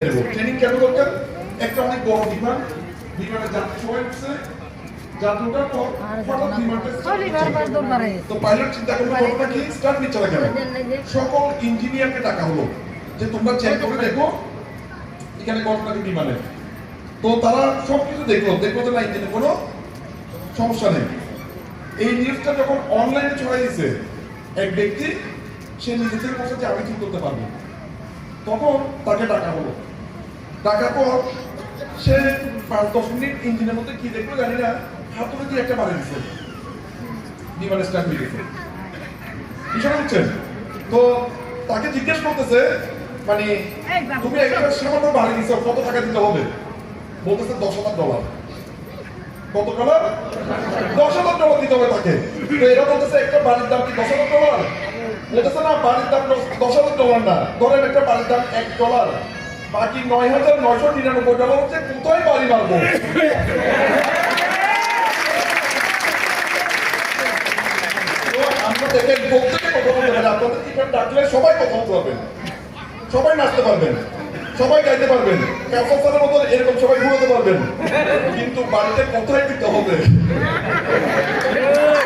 Training কেন দরকার? একটা অনেক বড় বিমান, বিমানে যাত্রী সবাই উঠছে, যাত্রীটার পর হঠাৎ বিমানটা তো পাইলট চিন্তা করবে ঘটনা কি, স্টার্ট নিচ্ছে না কেন? সকল ইঞ্জিনিয়ারকে ডাকা হলো যে তোমরা চেক করে দেখো এখানে ঘটনা কি বিমানে। তো তারা সবকিছু দেখলো যে না ইঞ্জিনে কোনো সমস্যা নেই। এই নিউজটা যখন অনলাইনে ছড়াই দিচ্ছে এক ব্যক্তি, সে নিজে থেকে বলছে যে আমি ঠিক করতে পারবো। তখন তাকে ডাকা হলো, ডাকার পর সে 5-10 মিনিট ইঞ্জিনের মধ্যে কি দেখলো জানি না, হাতুড়ে দিয়ে একটা বাড়ি দিচ্ছে, বিমান স্ট্যান্ড হয়ে গেছে। বিষয় হচ্ছে তো তাকে জিজ্ঞেস করতেছে মানে তুমি একটা সামান্য বাড়ি দিচ্ছ, কত টাকা দিতে হবে? বলতেছে $10,000। কত ডলার? $10,000 দিতে হবে তাকে। তো এরা বলতেছে একটা বাড়ির দাম কি $10,000? বলতেছে না, বাড়ির দাম $10,000 না, ধরেন একটা বাড়ির দাম $1, বাকি $9,999 হচ্ছে কোথায় বাড়ি মারবো। আমরা দেখেন প্রত্যেকে কথা বলতে পারেন, আপনাদের টিকিট ডাকলে সবাই কথা বলতে পারবেন, সবাই নাচতে পারবেন, সবাই গাইতে পারবেন, কাউসারের মতো এরকম সবাই ঘুরতে পারবেন, কিন্তু বাড়িতে কোথায় দিতে হবে